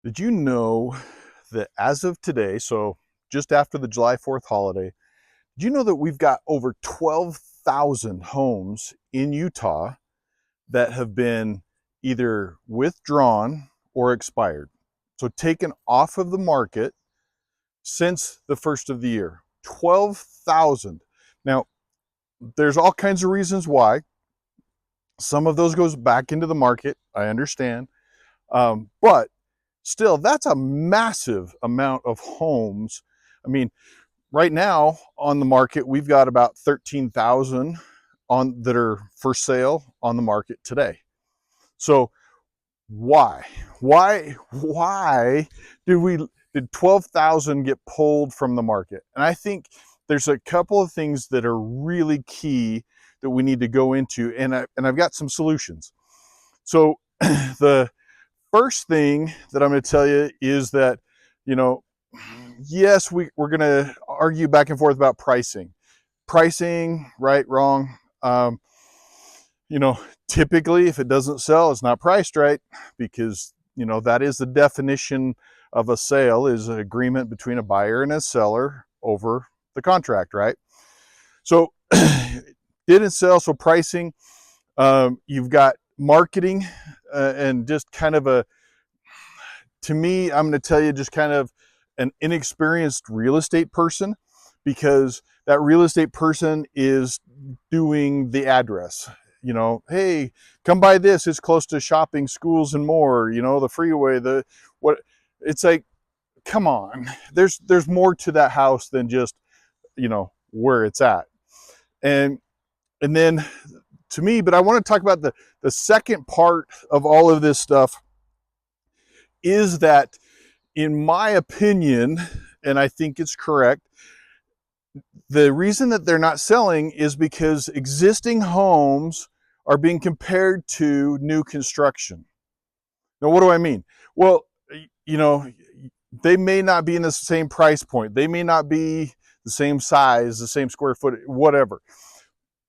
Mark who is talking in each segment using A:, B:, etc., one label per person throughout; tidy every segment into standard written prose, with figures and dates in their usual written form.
A: Did you know that as of today, so just after the July 4th holiday, did you know that we've got over 12,000 homes in Utah that have been either withdrawn or expired? So taken off of the market since the first of the year. 12,000. Now, there's all kinds of reasons why. Some of those goes back into the market. I understand. But still, that's a massive amount of homes. I mean, right now on the market, we've got about 13,000 on that are for sale on the market today. So why? Why did 12,000 get pulled from the market? And I think there's a couple of things that are really key that we need to go into, and I've got some solutions. So the first thing that I'm going to tell you is that, you know, yes, we're going to argue back and forth about pricing, right, wrong. You know, typically if it doesn't sell, it's not priced right, because, you know, that is the definition of a sale, is an agreement between a buyer and a seller over the contract, right? So didn't sell, so pricing. You've got marketing, and just kind of to me, I'm going to tell you, just kind of an inexperienced real estate person, because that real estate person is doing the address. You know, hey, come buy this. It's close to shopping, schools, and more. You know, the freeway, the what. It's like, come on. There's more to that house than just, you know, where it's at. And and then to me, but I want to talk about the second part of all of this stuff, is that, in my opinion, and I think it's correct, the reason that they're not selling is because existing homes are being compared to new construction. Now, what do I mean? Well, you know, they may not be in the same price point. They may not be the same size, the same square foot, whatever.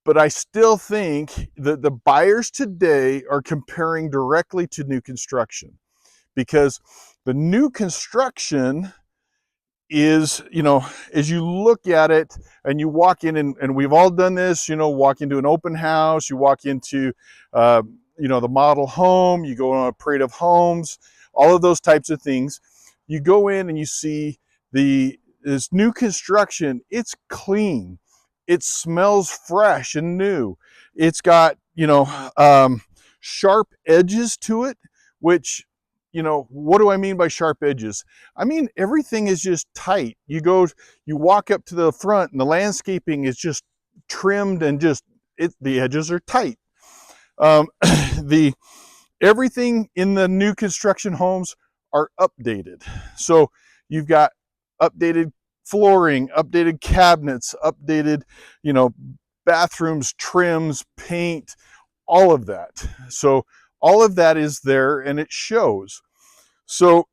A: But I still think that the buyers today are comparing directly to new construction, because the new construction is, you know, as you look at it and you walk in, and we've all done this, you know, walk into an open house, you walk into, you know, the model home, you go on a parade of homes, all of those types of things. You go in and you see this new construction. It's clean. It smells fresh and new. It's got, you know, sharp edges to it, which, you know, what do I mean by sharp edges? I mean, everything is just tight. You walk up to the front and the landscaping is just trimmed, and just, the edges are tight. The Everything in the new construction homes are updated. So you've got updated flooring, updated cabinets, updated, you know, bathrooms, trims, paint, all of that. So all of that is there and it shows. So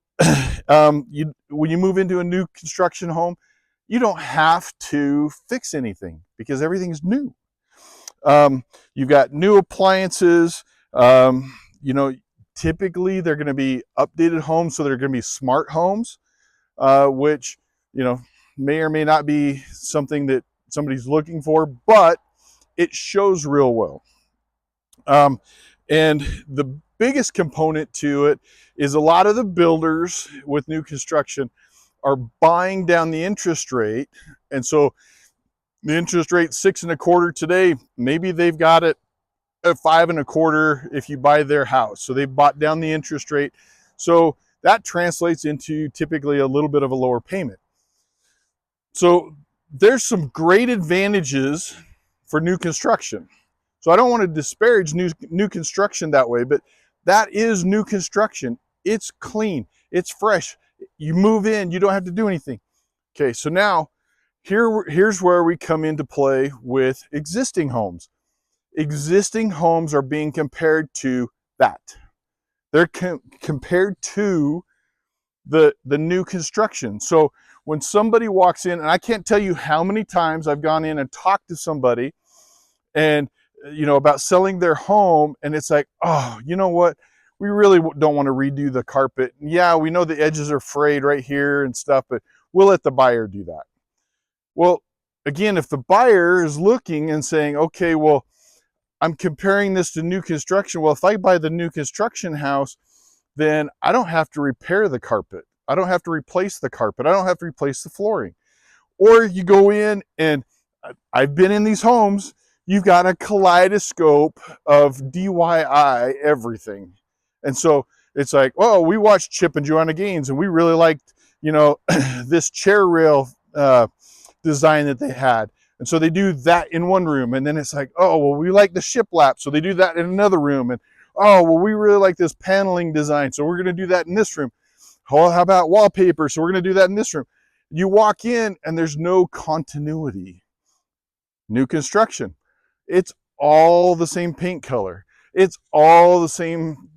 A: when you move into a new construction home, you don't have to fix anything because everything's new. You've got new appliances. You know, typically they're going to be updated homes, so they're going to be smart homes, which, you know, may or may not be something that somebody's looking for, but it shows real well. And the biggest component to it is a lot of the builders with new construction are buying down the interest rate. And so the interest rate 6.25 today, maybe they've got it at 5.25 if you buy their house. So they bought down the interest rate. So that translates into typically a little bit of a lower payment. So there's some great advantages for new construction. So I don't want to disparage new construction that way, but that is new construction. It's clean, it's fresh. You move in, you don't have to do anything. Okay, so now here's where we come into play with existing homes. Existing homes are being compared to that. They're compared to the new construction. So when somebody walks in, and I can't tell you how many times I've gone in and talked to somebody, and, you know, about selling their home, and it's like, oh, you know what? we really don't want to redo the carpet. Yeah, we know the edges are frayed right here and stuff, but we'll let the buyer do that. Well, again, if the buyer is looking and saying, okay, well, I'm comparing this to new construction. Well, if I buy the new construction house, then I don't have to repair the carpet. I don't have to replace the carpet. I don't have to replace the flooring. Or you go in, and I've been in these homes, you've got a kaleidoscope of DIY everything. And so it's like, oh, we watched Chip and Joanna Gaines, and we really liked, this chair rail design that they had. And so they do that in one room. And then it's like, oh, well, we like the shiplap. So they do that in another room. And, oh, well, we really like this paneling design. So we're going to do that in this room. Oh, how about wallpaper? So we're going to do that in this room. You walk in and there's no continuity. New construction, it's all the same paint color. It's all the same,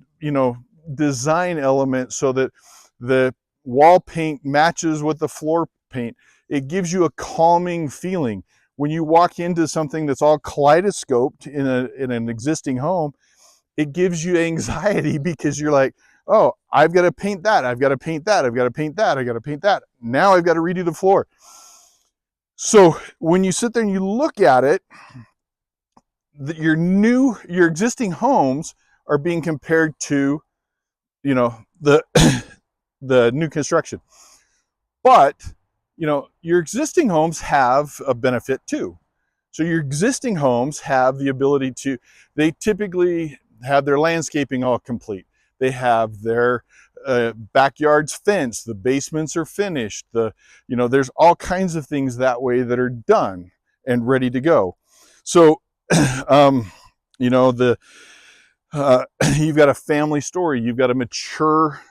A: design element, so that the wall paint matches with the floor paint. It gives you a calming feeling. When you walk into something that's all kaleidoscoped in an existing home, it gives you anxiety because you're like, oh, I've got to paint that. I've got to paint that. I've got to paint that. I've got to paint that. Now I've got to redo the floor. So when you sit there and you look at it, your existing homes are being compared to, the the new construction. But, your existing homes have a benefit too. So your existing homes have the ability to, they typically have their landscaping all complete. They have their backyards fenced, the basements are finished, there's all kinds of things that way that are done and ready to go. So, the you've got a family story, you've got a mature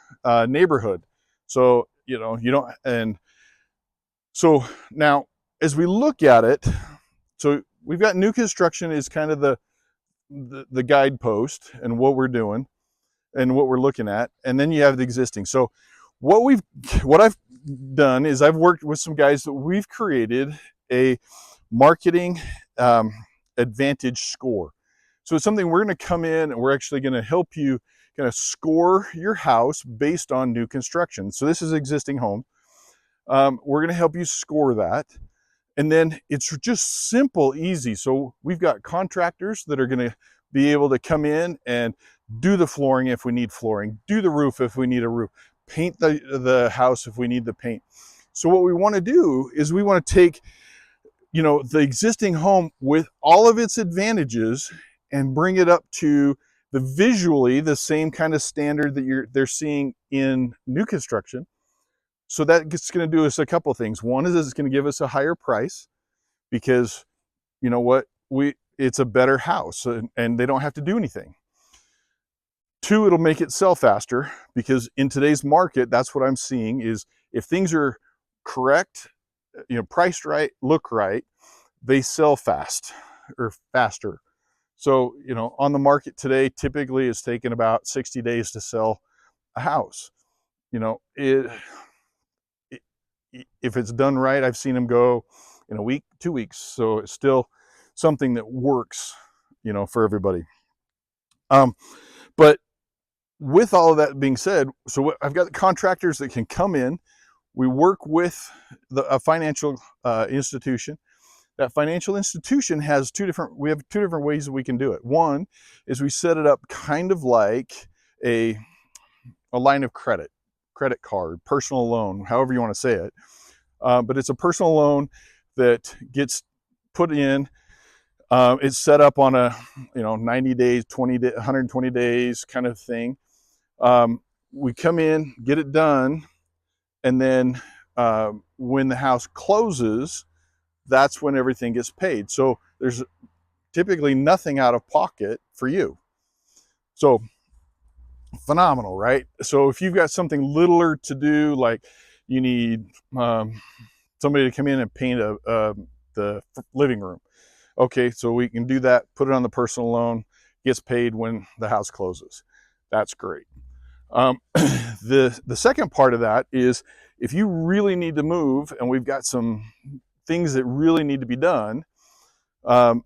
A: neighborhood. So, you don't, and so now as we look at it, so we've got new construction is kind of the guidepost and what we're doing and what we're looking at. And then you have the existing. So what I've done is I've worked with some guys that we've created a marketing advantage score. So it's something we're going to come in and we're actually going to help you kind of score your house based on new construction. So this is existing home. We're going to help you score that. And then it's just simple, easy. So we've got contractors that are going to be able to come in and do the flooring if we need flooring, do the roof if we need a roof, paint the house if we need the paint. So what we want to do is we want to take, the existing home with all of its advantages and bring it up to visually the same kind of standard that they're seeing in new construction. So that's going to do us a couple of things. One is it's going to give us a higher price because, you know what, it's a better house and they don't have to do anything. Two, it'll make it sell faster because in today's market, that's what I'm seeing is if things are correct, priced right, look right, they sell fast or faster. So, on the market today, typically it's taken about 60 days to sell a house. If it's done right, I've seen them go in a week, 2 weeks. So it's still something that works, for everybody. But with all of that being said, so I've got contractors that can come in. We work with a financial institution. That financial institution has we have two different ways that we can do it. One is we set it up kind of like a line of credit card, personal loan, however you want to say it. But it's a personal loan that gets put in. It's set up on a 90 days, 120 days kind of thing. We come in, get it done, and then when the house closes, that's when everything gets paid. So there's typically nothing out of pocket for you. So phenomenal, right? So if you've got something littler to do, like you need somebody to come in and paint the living room. Okay, so we can do that, put it on the personal loan, gets paid when the house closes. That's great. The second part of that is if you really need to move and we've got some things that really need to be done,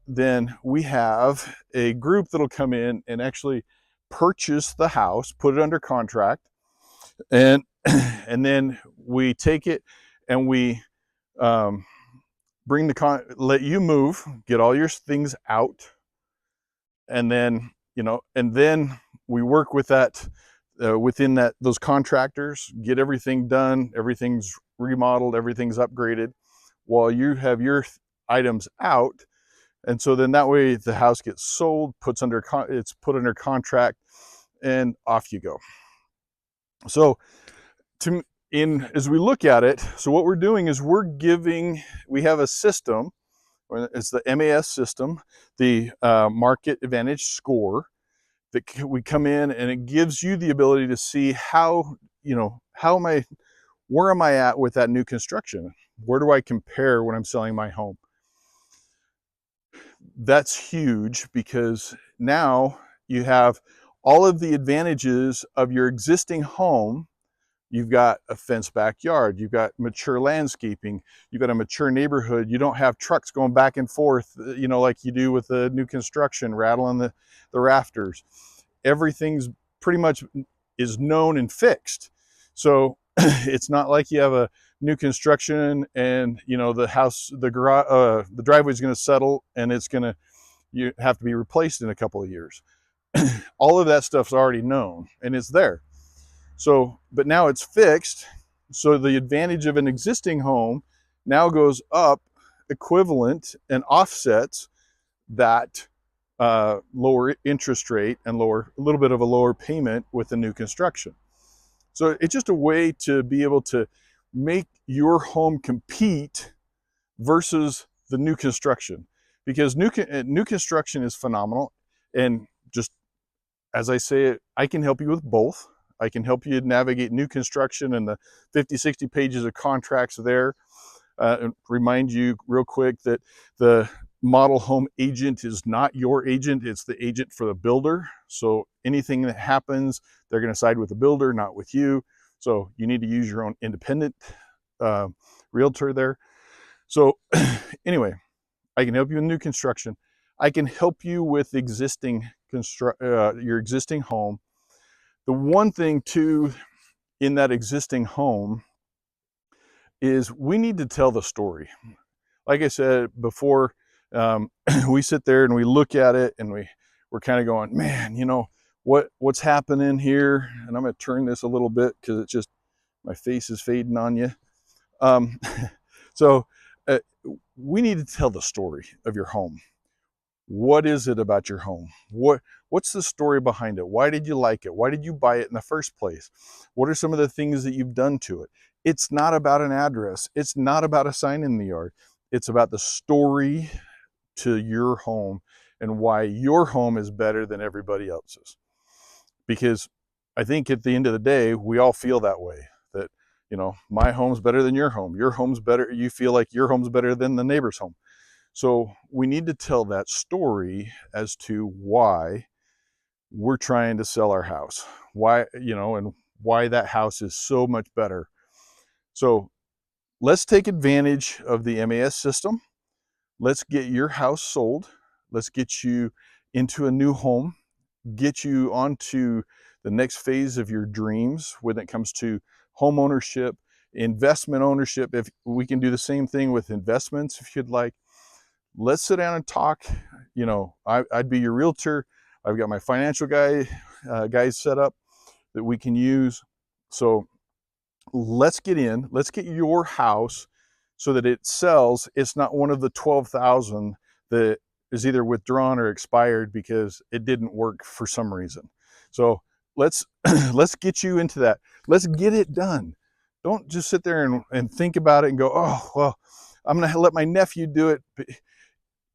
A: then we have a group that'll come in and actually purchase the house, put it under contract, and and then we take it and we um, let you move, get all your things out, and then and then we work with that within those contractors, get everything done, everything's remodeled, everything's upgraded, while you have your items out. And so then that way the house gets sold, it's put under contract, and off you go. So as we look at it, so what we're doing is we have a system. It's the MAS system, the Market Advantage Score, that we come in, and it gives you the ability to see where am I at with that new construction? Where do I compare when I'm selling my home? That's huge, because now you have all of the advantages of your existing home. You've got a fenced backyard, you've got mature landscaping, you've got a mature neighborhood, you don't have trucks going back and forth, like you do with the new construction, rattling the rafters. Everything's pretty much is known and fixed. So it's not like you have a new construction and the house, the garage, the driveway is going to settle and you have to be replaced in a couple of years. All of that stuff's already known and it's there. So, but now it's fixed. So the advantage of an existing home now goes up equivalent and offsets that lower interest rate and a little bit of a lower payment with the new construction. So it's just a way to be able to make your home compete versus the new construction, because new construction is phenomenal. And just as I say, I can help you with both. I can help you navigate new construction and the 50, 60 pages of contracts there. And remind you real quick that the model home agent is not your agent, it's the agent for the builder. So anything that happens, they're going to side with the builder, not with you. So you need to use your own independent realtor there. So anyway, I can help you with new construction. I can help you with your existing home. The one thing too in that existing home is we need to tell the story. Like I said before, we sit there and we look at it and we're kind of going, man, what's happening here? And I'm going to turn this a little bit because it's just, my face is fading on you. So we need to tell the story of your home. What is it about your home? What's the story behind it? Why did you like it? Why did you buy it in the first place? What are some of the things that you've done to it? It's not about an address. It's not about a sign in the yard. It's about the story to your home and why your home is better than everybody else's. Because I think at the end of the day, we all feel that way, that, my home's better than your home. Your home's better. You feel like your home's better than the neighbor's home. So we need to tell that story as to why we're trying to sell our house, why, and why that house is so much better. So let's take advantage of the MAS system. Let's get your house sold. Let's get you into a new home, get you onto the next phase of your dreams when it comes to home ownership, investment ownership. If we can do the same thing with investments, if you'd like, let's sit down and talk. I'd be your realtor. I've got my financial guys set up that we can use. So let's get your house so that it sells. It's not one of the 12,000 that is either withdrawn or expired because it didn't work for some reason. So let's get you into that. Let's get it done. Don't just sit there and think about it and go, oh, well, I'm going to let my nephew do it. But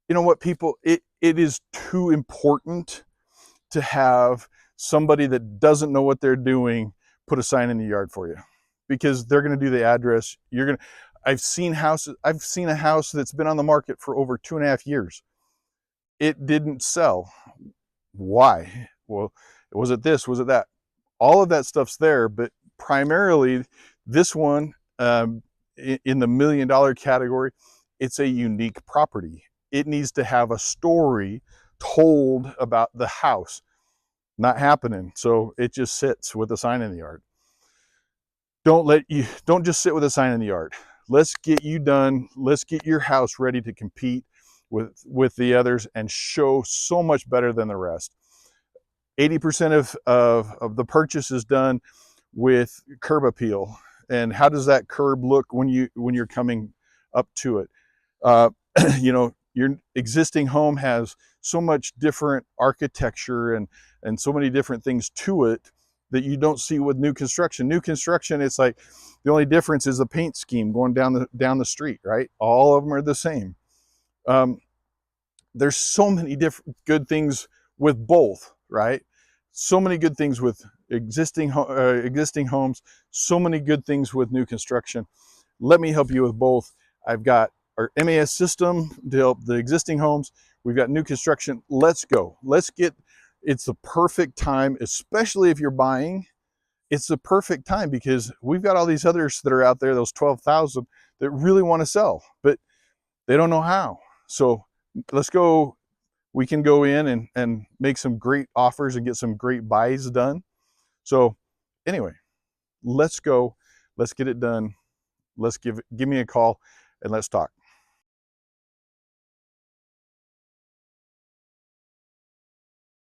A: you know what, people, it is too important to have somebody that doesn't know what they're doing put a sign in the yard for you, because they're going to do the address. I've seen a house that's been on the market for over 2.5 years. It didn't sell. Why? Well, was it this? Was it that? All of that stuff's there, but primarily this one, in the $1 million category, it's a unique property. It needs to have a story told about the house. Not happening. So it just sits with a sign in the yard. Don't just sit with a sign in the yard. Let's get you done. Let's get your house ready to compete with the others and show so much better than the rest. 80% of the purchase is done with curb appeal. And how does that curb look when you're coming up to it? Uh, you know, your existing home has so much different architecture and so many different things to it that you don't see with new construction. New construction, it's like the only difference is the paint scheme going down the street, right? All of them are the same. Um, there's so many different good things with both, right? So many good things with existing homes, so many good things with new construction. Let me help you with both. I've got our MAS system to help the existing homes. We've got new construction. Let's go. Let's get, it's the perfect time, especially if you're buying. It's the perfect time because we've got all these others that are out there, those 12,000 that really want to sell, but they don't know how. So let's go. We can go in and make some great offers and get some great buys done. So anyway, let's go. Let's get it done. Let's give me a call and let's talk.